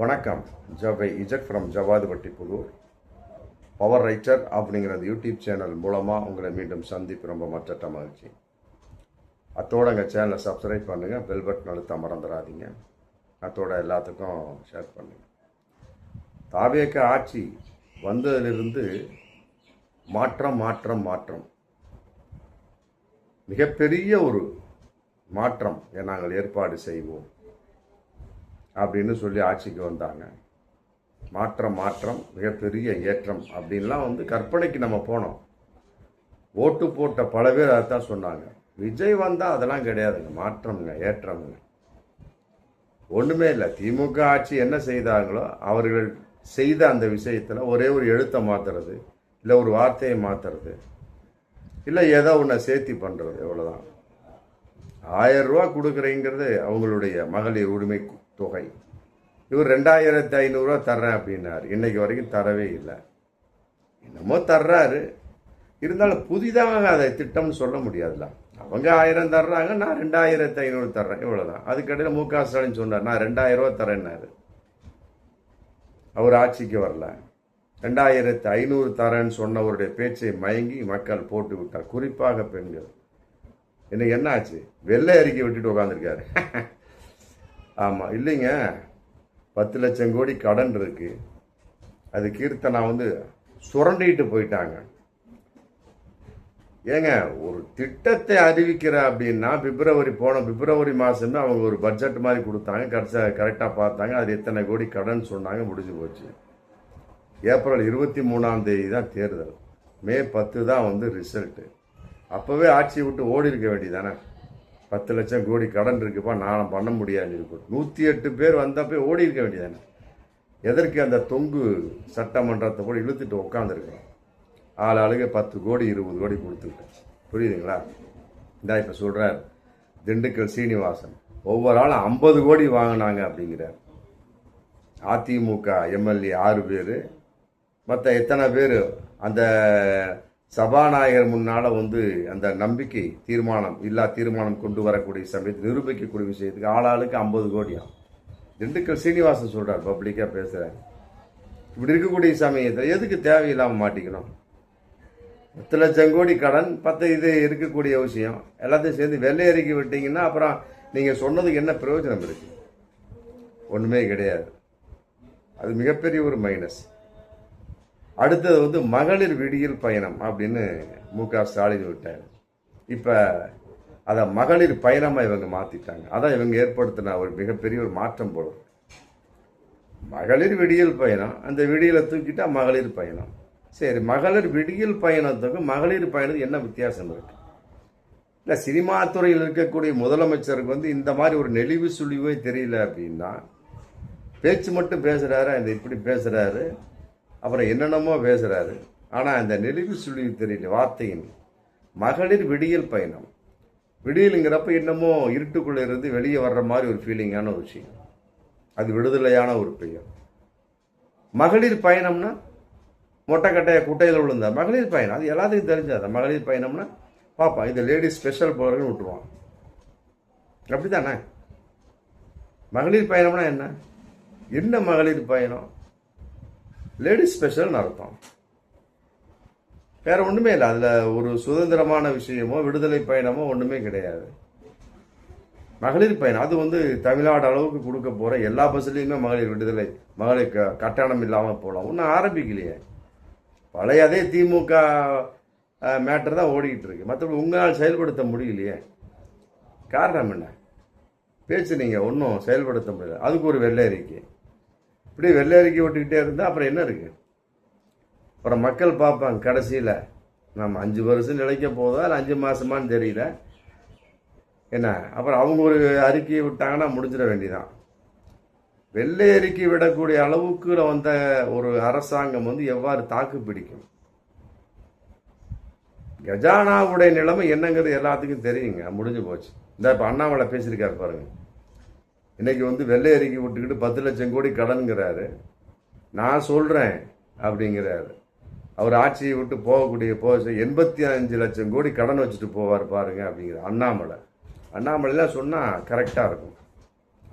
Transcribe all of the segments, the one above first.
வணக்கம். ஜவை இஜக் from Javadupatti Pudur. Power writer அப்படிங்கிற அந்த யூடியூப் சேனல் மூலமாக உங்களை மீண்டும் சந்திப்பு ரொம்ப மற்ற மகிழ்ச்சி. அத்தோட எங்கள் சேனலை சப்ஸ்கிரைப் பண்ணுங்கள், பெல் பட்டன் அழுத்த மறந்துடாதீங்க. அத்தோட எல்லாத்துக்கும் ஷேர் பண்ணுங்கள். தாவேக ஆட்சி வந்ததிலிருந்து மாற்றம் மிகப்பெரிய ஒரு மாற்றம் நாங்கள் ஏற்பாடு செய்வோம் அப்படின்னு சொல்லி ஆட்சிக்கு வந்தாங்க. மாற்றம் மிகப்பெரிய ஏற்றம் அப்படின்லாம் கற்பனைக்கு நம்ம போனோம். ஓட்டு போட்ட பல பேர் அதைத்தான் சொன்னாங்க. விஜய் வந்தால் அதெல்லாம் கிடையாதுங்க, மாற்றம்ங்க, ஏற்றம்ங்க. ஒன்றுமே இல்லை. திமுக ஆட்சி என்ன செய்தாங்களோ அவர்கள் செய்த அந்த விஷயத்தில் ஒரே ஒரு எழுத்தை மாற்றுறது, இல்லை ஒரு வார்த்தையை மாற்றுறது, இல்லை ஏதோ ஒன்றை சேர்த்தி பண்ணுறது, எவ்வளோதான். 1000 ரூபா கொடுக்குறீங்கிறது அவங்களுடைய மகளிர் உரிமை தொகை. இவர் 2500 தர்றேன் அப்படின்னாரு. இன்னைக்கு வரைக்கும் தரவே இல்லை. என்னமோ தர்றாரு, இருந்தாலும் புதிதாக அதை திட்டம்னு சொல்ல முடியாதுல்ல. அவங்க 1000 தர்றாங்க, நான் 2500 தர்றேன், இவ்வளோதான். அதுக்கடையில் மு.க. ஸ்டாலின் சொன்னார், நான் 2000 ரூபா தரேன்னாரு. அவர் ஆட்சிக்கு வரல. 2500 தரேன்னு சொன்னவருடைய பேச்சை மயங்கி மக்கள் போட்டு விட்டார், குறிப்பாக பெண்கள். இன்னைக்கு என்ன ஆச்சு? வெள்ளை அறிக்கை விட்டுட்டு உட்காந்துருக்காரு. ஆமாம், இல்லைங்க, 10 லட்சம் கோடி கடன் இருக்கு. அது கீர்த்தனா சுரண்டிட்டு போயிட்டாங்க. ஏங்க, ஒரு திட்டத்தை அறிவிக்கிற அப்படின்னா பிப்ரவரி மாதமே அவங்க ஒரு பட்ஜெட் மாதிரி கொடுத்தாங்க. கரெக்டாக பார்த்தாங்க. அது எத்தனை கோடி கடன் சொன்னாங்க, முடிஞ்சு போச்சு. ஏப்ரல் 23ஆம் தேதி தான் தேர்தல். மே 10 தான் ரிசல்ட்டு. அப்போவே ஆட்சியை விட்டு ஓடி இருக்க வேண்டியதானே. 10 லட்சம் கோடி கடன் இருக்குப்பா, நான் பண்ண முடியாது. 108 பேர் வந்தப்போ ஓடி இருக்க வேண்டியதானே. எதற்கு அந்த தொங்கு சட்டமன்றத்தை கூட இழுத்துட்டு உட்காந்துருக்கோம். ஆளுக்கு 10 கோடி 20 கோடி கொடுத்துருக்கேன். புரியுதுங்களா? இந்த இப்போ சொல்கிறார் திண்டுக்கல் சீனிவாசன், ஒவ்வொரு ஆளும் 50 கோடி வாங்கினாங்க அப்படிங்கிறார். அதிமுக எம்எல்ஏ 6 பேர், மற்ற எத்தனை பேர் அந்த சபாநாயகர் முன்னால் அந்த நம்பிக்கை தீர்மானம் கொண்டு வரக்கூடிய சமயத்தை நிரூபிக்கக்கூடிய விஷயத்துக்கு ஆளாளுக்கு 50 கோடியா. திண்டுக்கல் சீனிவாசன் சொல்கிறார், பப்ளிக்காக பேசுகிறார். இப்படி இருக்கக்கூடிய சமயத்தில் எதுக்கு தேவையில்லாமல் மாட்டிக்கணும்? 10 லட்சம் கோடி கடன், 10 இது இருக்கக்கூடிய விஷயம் எல்லாத்தையும் சேர்ந்து வெள்ளை அறிக்கை விட்டீங்கன்னா அப்புறம் நீங்கள் சொன்னதுக்கு என்ன பிரயோஜனம் இருக்கு? ஒன்றுமே கிடையாது. அது மிகப்பெரிய ஒரு மைனஸ். அடுத்தது மகளிர் விடியல் பயணம் அப்படின்னு மு.க. ஸ்டாலின் விட்டார். இப்போ அதை மகளிர் பயணமாக இவங்க மாற்றிட்டாங்க. அதான் இவங்க ஏற்படுத்தின ஒரு மிகப்பெரிய ஒரு மாற்றம் போல. மகளிர் விடியல் பயணம், அந்த விடியலை தூக்கிட்டா மகளிர் பயணம். சரி, மகளிர் விடியல் பயணத்துக்கும் மகளிர் பயணத்துக்கு என்ன வித்தியாசம் இருக்கு? இல்லை, சினிமா துறையில் இருக்கக்கூடிய முதலமைச்சருக்கு இந்த மாதிரி ஒரு நெளிவு சுழிவே தெரியல அப்படின்னா, பேச்சு மட்டும் பேசுகிறாரு, இப்படி பேசுகிறாரு, அப்புறம் என்னென்னமோ பேசுகிறாரு. ஆனால் அந்த நெளிவு சுழிவு தெரியல வார்த்தையின். மகளிர் விடியல் பயணம், விடியலுங்கிறப்ப என்னமோ இருட்டுக்குள்ளே இருந்து வெளியே வர்ற மாதிரி ஒரு ஃபீலிங்கான ஒரு விஷயம். அது விடுதலையான ஒரு பெயர். மகளிர் பயணம்னா மொட்டைக்கட்டைய குட்டையில் விழுந்தா மகளிர் பயணம், அது எல்லாத்துக்கும் தெரிஞ்சாத. மகளிர் பயணம்னா பாப்பா இது லேடிஸ் ஸ்பெஷல் போகிறன்னு விட்டுருவான். அப்படி தானே? மகளிர் பயணம்னா என்ன மகளிர் பயணம்? லேடிஸ் ஸ்பெஷல்னு அர்த்தம், வேற ஒன்றுமே இல்லை. அதில் ஒரு சுதந்திரமான விஷயமோ விடுதலை பயணமோ ஒன்றுமே கிடையாது. மகளிர் பயணம் அது தமிழ்நாடு அளவுக்கு கொடுக்க போகிற எல்லா பஸ்லையுமே மகளிர் விடுதலை, மகளிர் கட்டணம் இல்லாமல் போகலாம். ஒன்றும் ஆரம்பிக்கலையே. பழைய அதே திமுக மேட்டர் தான் ஓடிக்கிட்டு இருக்கு. மற்றபடி உங்களால் செயல்படுத்த முடியலையே. காரணம் என்ன? பேச்சு நீங்கள் ஒன்றும் செயல்படுத்த முடியல. அதுக்கு ஒரு வெள்ளை அறிக்கை. இப்படி வெள்ளை அறிக்கை விட்டுக்கிட்டே இருந்தால் அப்புறம் என்ன இருக்கு? அப்புறம் மக்கள் பார்ப்பாங்க. கடைசியில் நம்ம 5 வருஷம் நிலைக்க போதா இல்லை 5 மாதமானு தெரியல என்ன. அப்புறம் அவங்க ஒரு அறிக்கையை விட்டாங்கன்னா முடிஞ்சிட வேண்டியதான். வெள்ளை அறிக்கை விடக்கூடிய அளவுக்கு வந்த ஒரு அரசாங்கம் எவ்வாறு தாக்கு பிடிக்கும்? கஜானாவுடைய நிலைமை என்னங்கிறது எல்லாத்துக்கும் தெரியுங்க. முடிஞ்சு போச்சு. இப்போ அண்ணாமலை பேசியிருக்காரு பாருங்க. இன்னைக்கு வெள்ளை அறிக்கை விட்டுக்கிட்டு 10 லட்சம் கோடி கடன்கிறாரு. நான் சொல்கிறேன் அப்படிங்கிறாரு. அவர் ஆட்சியை விட்டு போகக்கூடிய 85 லட்சம் கோடி கடன் வச்சுட்டு போவார் பாருங்க அப்படிங்கிற அண்ணாமலைலாம் சொன்னால் கரெக்டாக இருக்கும்.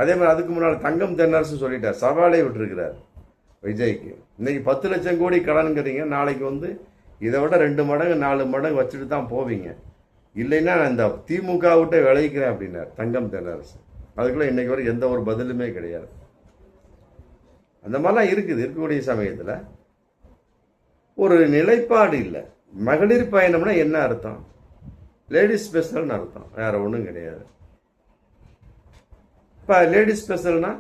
அதே மாதிரி அதுக்கு முன்னால் தங்கம் தென்னரசு சொல்லிட்டார், சவாலே விட்டுருக்கிறார் விஜய்க்கு. இன்னைக்கு 10 லட்சம் கோடி கடனுங்கிறீங்க, நாளைக்கு வந்து இதை விட 2 மடங்கு 4 மடங்கு வச்சுட்டு தான் போவீங்க, இல்லைன்னா இந்த திமுக விட்டு விளைவிக்கிறேன் அப்படின்னார் தங்கம் தென்னரசு. அதுக்குள்ள இன்னைக்கு வரை எந்த ஒரு பதிலுமே கிடையாது. அந்த மாதிரிலாம் இருக்கக்கூடிய சமயத்தில் ஒரு நிலைப்பாடு இல்லை. மகளிர் பயணம்னா என்ன அர்த்தம்? லேடிஸ் ஸ்பெஷல்னு அர்த்தம், வேற ஒன்றும் கிடையாது. இப்போ லேடிஸ் ஸ்பெஷல்னா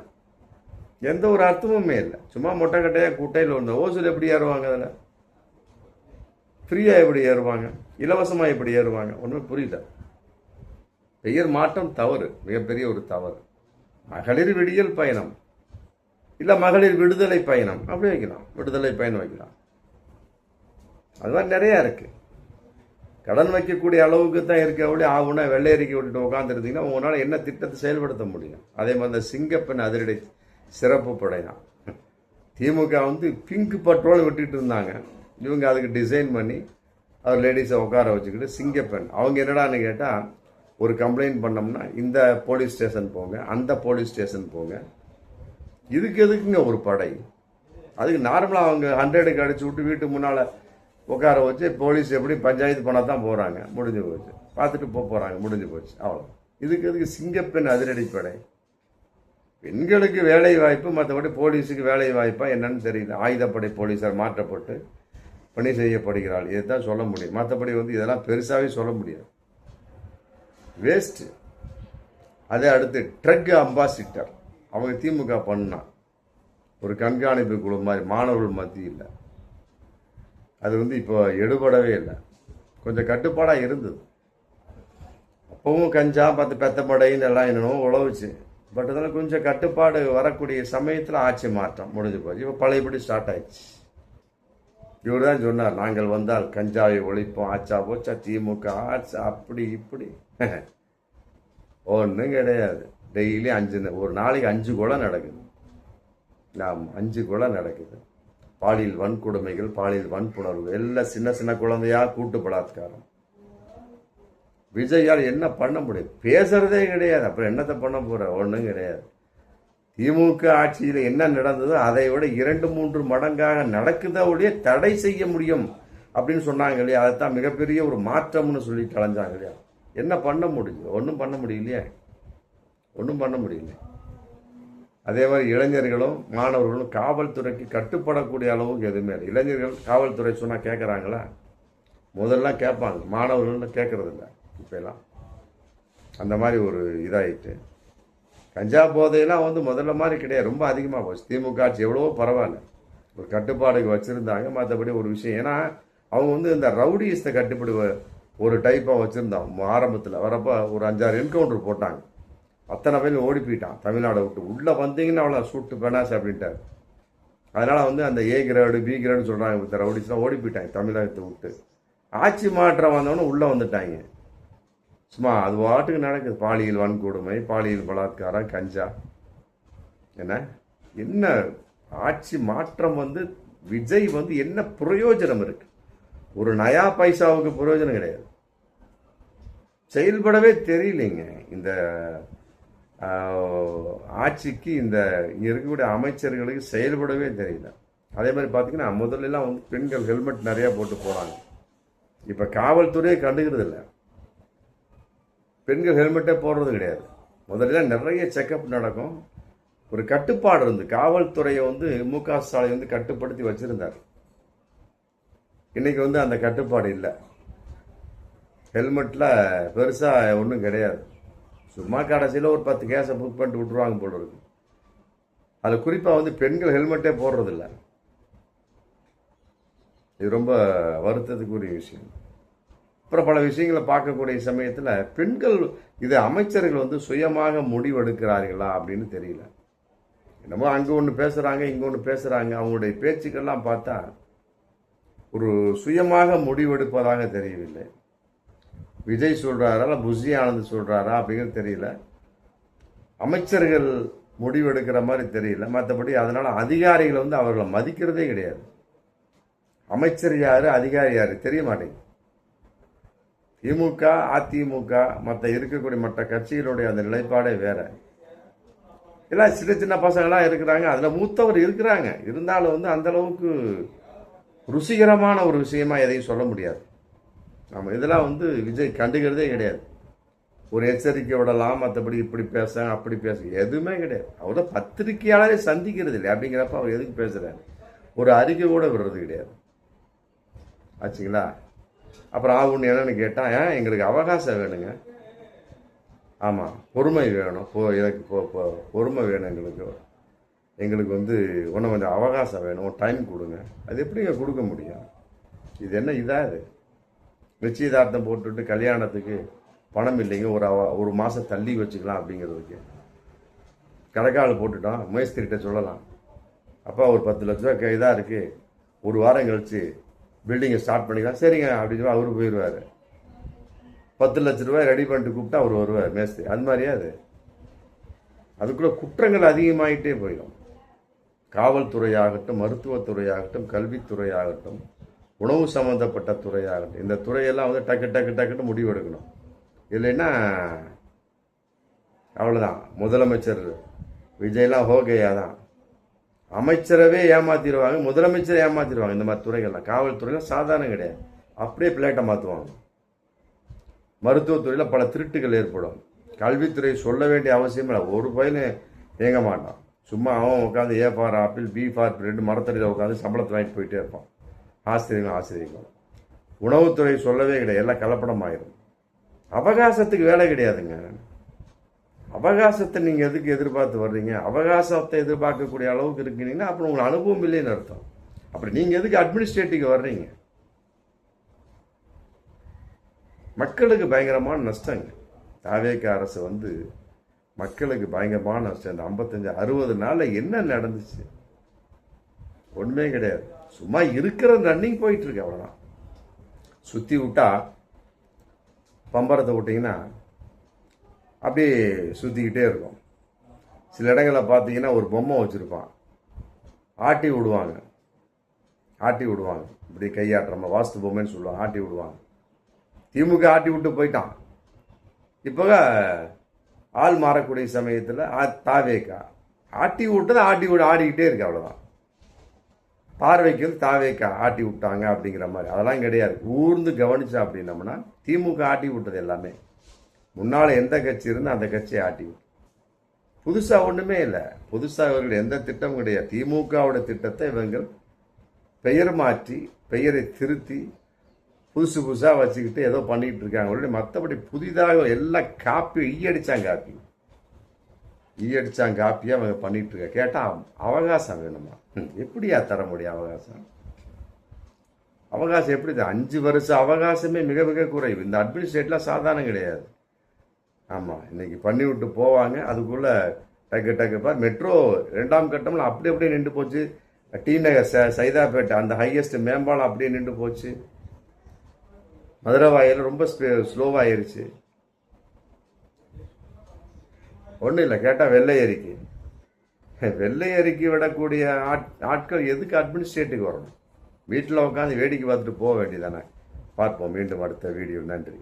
எந்த ஒரு அர்த்தமுமே இல்லை. சும்மா மொட்டை கட்டையாக கூட்டையில் ஒன்று ஓசூல் எப்படி ஏறுவாங்க, அதில் ஃப்ரீயாக எப்படி ஏறுவாங்க, இலவசமாக எப்படி ஏறுவாங்க, ஒன்றுமே புரியல. பெயர் மாற்றம் தவறு, மிகப்பெரிய ஒரு தவறு. மகளிர் விடியல் பயணம் இல்லை மகளிர் விடுதலை பயணம் அப்படி வைக்கலாம், விடுதலை பயணம் வைக்கலாம். அது மாதிரி நிறையா இருக்குது. கடன் வைக்கக்கூடிய அளவுக்கு தான் இருக்க அப்படி ஆகுனா வெள்ளை அறிக்கை விட்டுட்டு உட்காந்துருந்தீங்கன்னா உங்களால் என்ன திட்டத்தை செயல்படுத்த முடியும்? அதே மாதிரி இந்த சிங்கப்பெண் அதிரடி சிறப்பு படை தான். திமுக வந்து பிங்க் பட்ரோல் விட்டுட்டு இருந்தாங்க, இவங்க அதுக்கு டிசைன் பண்ணி அவர் லேடிஸை உட்கார வச்சுக்கிட்டு சிங்கப்பெண். அவங்க என்னடான்னு கேட்டால், ஒரு கம்ப்ளைண்ட் பண்ணோம்னா இந்த போலீஸ் ஸ்டேஷன் போங்க, அந்த போலீஸ் ஸ்டேஷன் போங்க. இதுக்கு எதுக்குங்க ஒரு படை? அதுக்கு நார்மலாக அவங்க 100க்கு அடிச்சு விட்டு வீட்டு முன்னால் உட்கார வச்சு போலீஸ் எப்படி பஞ்சாயத்து பண்ண தான் போகிறாங்க, முடிஞ்சு போச்சு. பார்த்துட்டு போகிறாங்க, முடிஞ்சு போச்சு, அவ்வளோ. இதுக்கு எதுக்கு சிங்கப்பெண் அதிரடிப்படை? பெண்களுக்கு வேலை வாய்ப்பு, மற்றபடி போலீஸுக்கு வேலை வாய்ப்பா என்னன்னு தெரியல. ஆயுதப்படை போலீஸார் மாற்றப்பட்டு பணி செய்யப்படுகிறாள், இதுதான் சொல்ல முடியும். மற்றபடி வந்து இதெல்லாம் பெருசாகவே சொல்ல முடியாது, வேஸ்ட்டு. அதே அடுத்து ட்ரக் அம்பாசிடர் அவங்க திமுக பண்ணா ஒரு கண்காணிப்பு குழு மாதிரி மாணவர்கள் மத்தியில். அது வந்து இப்போ எடுபடவே இல்லை, கொஞ்சம் கட்டுப்பாடாக இருந்தது. அப்பவும் கஞ்சா பெத்தப்படைன்னு எல்லாம் என்னென்னோ உழவுச்சு. பட் அதெல்லாம் கொஞ்சம் கட்டுப்பாடு வரக்கூடிய சமயத்தில் ஆட்சி மாற்றம் முடிஞ்சு போச்சு. இப்போ பழையபடி ஸ்டார்ட் ஆயிடுச்சு. இவர் தான் சொன்னார், நாங்கள் வந்தால் கஞ்சாவை ஒழிப்போம், ஆச்சா போச்சா திமுக ஆச்சா அப்படி இப்படி. ஒன்றும் கிடையாது. டெய்லி ஒரு நாளைக்கு 5 கொலை நடக்குது. 5 கொலை நடக்குது. பாலியல் வன்கொடுமைகள், பாலியல் வன்புணர்வு, எல்லாம் சின்ன சின்ன குழந்தையா கூட்டு பலாத்காரம். விஜயால் என்ன பண்ண முடியும்? பேசுறதே கிடையாது, அப்புறம் என்னத்தை பண்ண போற? ஒன்றும் கிடையாது. திமுக ஆட்சியில் என்ன நடந்ததோ அதை விட 2-3 மடங்காக நடக்குதா ஒழிய தடை செய்ய முடியும் அப்படின்னு சொன்னாங்க இல்லையா? அதைத்தான் மிகப்பெரிய ஒரு மாற்றம்னு சொல்லி கலைஞ்சாங்க இல்லையா? என்ன பண்ண முடியும்? ஒன்றும் பண்ண முடியலையே, ஒன்றும் பண்ண முடியல. அதே மாதிரி இளைஞர்களும் மாணவர்களும் காவல்துறைக்கு கட்டுப்படக்கூடிய அளவுக்கு எதுவுமே இல்லை. இளைஞர்கள் காவல்துறை சொன்னால் கேட்குறாங்களா? முதல்லாம் கேட்பாங்க, மாணவர்கள் கேட்கறதில்ல இப்பெல்லாம். அந்த மாதிரி ஒரு இதாகிட்டு கஞ்சா போதையெல்லாம் வந்து முதல்ல மாதிரி கிடையாது, ரொம்ப அதிகமாக போச்சு. திமுக ஆட்சி எவ்வளவோ பரவாயில்ல, ஒரு கட்டுப்பாடுக்கு வச்சுருந்தாங்க. மற்றபடி ஒரு விஷயம், ஏன்னா அவங்க வந்து இந்த ரவுடிஸை கட்டுப்படி ஒரு டைப்பாக வச்சுருந்தாங்க. ஆரம்பத்தில் வரப்போ ஒரு 5-6 என்கவுண்டர் போட்டாங்க. அத்தனை பேரும் ஓடி போயிட்டான் தமிழ்நாடை விட்டு. உள்ளே வந்தீங்கன்னா அவ்வளோ சூட்டு பெனாஸ் அப்படின்ட்டார். அதனால் வந்து அந்த ஏ கிரேடு பி கிரேடுன்னு சொல்கிறாங்க, இந்த ரவுடிஸ்லாம் ஓடி போயிட்டாங்க தமிழகத்தை விட்டு. ஆட்சி மாற்றம் வந்தவொடனே உள்ளே வந்துட்டாங்க. சும்மா அது வாட்டுக்கு நடக்குது. பாலியல் வன்கொடுமை, பாலியல் பலாத்காரம், கஞ்சா. என்ன ஆட்சி மாற்றம் வந்து விஜய் வந்து என்ன பிரயோஜனம் இருக்கு? ஒரு நயா பைசாவுக்கு பிரயோஜனம் கிடையாது. செயல்படவே தெரியலைங்க இந்த ஆட்சிக்கு. இந்த இருக்கக்கூடிய அமைச்சர்களுக்கு செயல்படவே தெரியல. அதே மாதிரி பார்த்தீங்கன்னா முதல்லலாம் வந்து பெண்கள் ஹெல்மெட் நிறையா போட்டு போகிறாங்க. இப்போ காவல்துறையே கண்டுக்கிறது இல்லை, பெண்கள் ஹெல்மெட்டே போடுறது கிடையாது. முதல்ல நிறைய செக்கப் நடக்கும், ஒரு கட்டுப்பாடு இருந்து காவல்துறையை வந்து மு.க. ஸ்டாலின் வந்து கட்டுப்படுத்தி வச்சிருந்தார். இன்னைக்கு வந்து அந்த கட்டுப்பாடு இல்லை. ஹெல்மெட்டில் பெருசாக ஒன்றும் கிடையாது. சும்மா கடைசியில் ஒரு 10 கேஸை புக் பண்ணிட்டு விட்டுருவாங்க போல இருக்கு. அதில் குறிப்பாக வந்து பெண்கள் ஹெல்மெட்டே போடுறதில்ல. இது ரொம்ப வருத்தத்துக்குரிய விஷயம். அப்புறம் பல விஷயங்களை பார்க்கக்கூடிய சமயத்தில் பெண்கள் இது அமைச்சர்கள் வந்து சுயமாக முடிவெடுக்கிறார்களா அப்படின்னு தெரியல. என்னமோ அங்கே ஒன்று பேசுகிறாங்க, இங்கே ஒன்று பேசுகிறாங்க. அவங்களுடைய பேச்சுக்கெல்லாம் பார்த்தா ஒரு சுயமாக முடிவெடுப்பதாக தெரியவில்லை. விஜய் சொல்கிறாரா இல்லை புஷி ஆனந்த் சொல்கிறாரா அப்படிங்கிறது தெரியல. அமைச்சர்கள் முடிவெடுக்கிற மாதிரி தெரியல. மற்றபடி அதனால் அதிகாரிகள் வந்து அவர்களை மதிக்கிறதே கிடையாது. அமைச்சர் யார், அதிகாரி யார் தெரிய மாட்டேங்குது. திமுக, அதிமுக, மற்ற இருக்கக்கூடிய மற்ற கட்சிகளுடைய அந்த நிலைப்பாடே வேற. எல்லாம் சின்ன சின்ன பசங்களாம் இருக்கிறாங்க, அதில் மூத்தவர் இருக்கிறாங்க. இருந்தாலும் வந்து அந்த அளவுக்கு ருசிகரமான ஒரு விஷயமா எதையும் சொல்ல முடியாது. நம்ம இதெல்லாம் வந்து விஜய் கண்டுக்கிறதே கிடையாது. ஒரு எச்சரிக்கை விடலாம், மற்றபடி இப்படி பேச அப்படி பேச எதுவுமே கிடையாது. அவர் தான் பத்திரிகையாளரே சந்திக்கிறது இல்லை. அப்படிங்கிறப்ப அவர் எதுக்கு பேசுகிறாரு? ஒரு அறிக்கை கூட விடுறது கிடையாது. ஆச்சுங்களா? அப்புறம் ஒன்று என்னன்னு கேட்டால், எங்களுக்கு அவகாசம் வேணுங்க. ஆமாம், பொறுமை வேணும். எனக்கு பொறுமை வேணும். எங்களுக்கு வந்து இன்னும் கொஞ்சம் அவகாசம் வேணும், டைம் கொடுங்க. அது எப்படிங்க கொடுக்க முடியும்? இது என்ன இது நிச்சயதார்த்தம் போட்டுவிட்டு கல்யாணத்துக்கு பணம் இல்லைங்க, ஒரு மாதம் தள்ளி வச்சுக்கலாம் அப்படிங்கிறதுக்கு கடைக்கால் போட்டுட்டோம். மேஸ்திரிகிட்ட சொல்லலாம், அப்பா ஒரு 10 லட்ச ரூபா இதாக இருக்குது, ஒரு வாரம் கழிச்சு பில்டிங்கை ஸ்டார்ட் பண்ணிக்கலாம். சரிங்க அப்படின்னு சொல்லி அவரு போயிடுவார். 10 லட்ச ரூபாய் ரெடி பண்ணிட்டு கூப்பிட்டா அவர் வருவார் மேஸ்திரி. அது மாதிரியா அது? அதுக்குள்ளே குற்றங்கள் அதிகமாகிட்டே போயிடும். காவல்துறையாகட்டும், மருத்துவத்துறையாகட்டும், கல்வித்துறையாகட்டும், உணவு சம்மந்தப்பட்ட துறையாகட்டும், இந்த துறையெல்லாம் வந்து டக்குன்னு முடிவு எடுக்கணும். இல்லைன்னா அவ்வளோதான். முதலமைச்சர் விஜய்லாம் ஹோகையா தான். அமைச்சரவே ஏமாத்திடுவாங்க, முதலமைச்சரை ஏமாத்திடுவாங்க. இந்த மாதிரி துறைகள்லாம், காவல்துறையில் சாதாரணம் கிடையாது, அப்படியே பிளேட்டை மாற்றுவாங்க. மருத்துவத்துறையில் பல திருட்டுகள் ஏற்படும். கல்வித்துறை சொல்ல வேண்டிய அவசியம் இல்லை. ஒரு பையனும் இயங்க மாட்டான். சும்மா அவன் உட்காந்து A for apple, B for bread மரத்தடியில் உட்காந்து சம்பளத்தை வாங்கிட்டு போயிட்டே இருப்பான். ஆசிரியர்களும் உணவுத்துறை சொல்லவே கிடையாது, எல்லாம் கலப்படம் ஆயிரும். அவகாசத்துக்கு வேலை கிடையாதுங்க. அவகாசத்தை நீங்கள் எதுக்கு எதிர்பார்த்து வர்றீங்க? அவகாசத்தை எதிர்பார்க்கக்கூடிய அளவுக்கு இருக்கீங்கன்னா அப்புறம் உங்களுக்கு அனுபவம் இல்லைன்னு அர்த்தம். அப்படி நீங்கள் எதுக்கு அட்மினிஸ்ட்ரேட்டிவ்க்கு வர்றீங்க? மக்களுக்கு பயங்கரமான நஷ்டங்க. தாவேக அரசு வந்து மக்களுக்கு பயங்கரமான நஷ்டம். இந்த 55-60 நாளில் என்ன நடந்துச்சு? ஒன்றுமே கிடையாது. சும்மா இருக்கிற ரன்னிங் போயிட்டு இருக்கு, அவ்வளோதான். சுற்றி விட்டா பம்பரத்தை விட்டிங்கன்னா அப்படியே சுற்றிக்கிட்டே இருக்கும். சில இடங்களில் பார்த்தீங்கன்னா ஒரு பொம்மை வச்சுருப்பான், ஆட்டி விடுவாங்க. இப்படி கையாட்டுறமா வாஸ்து பொம்மைன்னு சொல்லுவாங்க, ஆட்டி விடுவாங்க. திமுக ஆட்டி விட்டு போயிட்டான். இப்போ ஆள் மாறக்கூடிய சமயத்தில் தாவேக்கா ஆட்டி விட்டது ஆடிக்கிட்டே இருக்கு, அவ்வளோதான். பார்வைக்கு தாவேக்கா ஆட்டி விட்டாங்க அப்படிங்கிற மாதிரி அதெல்லாம் கிடையாது. ஊர்ந்து கவனிச்சா அப்படின்னம்னா திமுக ஆட்டி விட்டது எல்லாமே. முன்னால் எந்த கட்சி இருந்தால் அந்த கட்சியை ஆட்டி விட்டு, புதுசாக ஒன்றுமே இல்லை. புதுசாக இவர்கள் எந்த திட்டமும் கிடையாது. திமுகவோட திட்டத்தை இவங்கள் பெயர் மாற்றி, பெயரை திருத்தி புதுசாக வச்சுக்கிட்டு ஏதோ பண்ணிக்கிட்டு இருக்காங்க. மற்றபடி புதிதாக எல்லாம் காப்பி ஈயடிச்சாங்க காப்பியாக அவங்க பண்ணிட்டு இருக்க. கேட்டால் அவகாசம் வேணுமா? எப்படியா தர முடியும் அவகாசம்? அவகாசம் எப்படி? 5 வருஷம் அவகாசமே மிக மிக குறைவு. இந்த அட்மினிஸ்ட்ரேட்லாம் சாதாரணம் கிடையாது. ஆமாம், இன்னைக்கு பண்ணி விட்டு போவாங்க. அதுக்குள்ளே டக்கு பார் மெட்ரோ 2ஆம் கட்டம்லாம் அப்படியே நின்று போச்சு. டி நகர் சைதாப்பேட்டை அந்த ஹையஸ்ட் மேம்பாலம் அப்படியே நின்று போச்சு. மதுரை வாயில் ரொம்ப ஸ்லோவாகிருச்சு. ஒன்றும் இல்லை, கேட்டால் வெள்ளை அறிக்கை விடக்கூடிய ஆட்கள் எதுக்கு அட்மினிஸ்ட்ரேட்டுக்கு வரணும்? வீட்டில் உட்காந்து வேடிக்கை பார்த்துட்டு போக வேண்டியதானே. பார்ப்போம் மீண்டும் அடுத்த வீடியோ. நன்றி.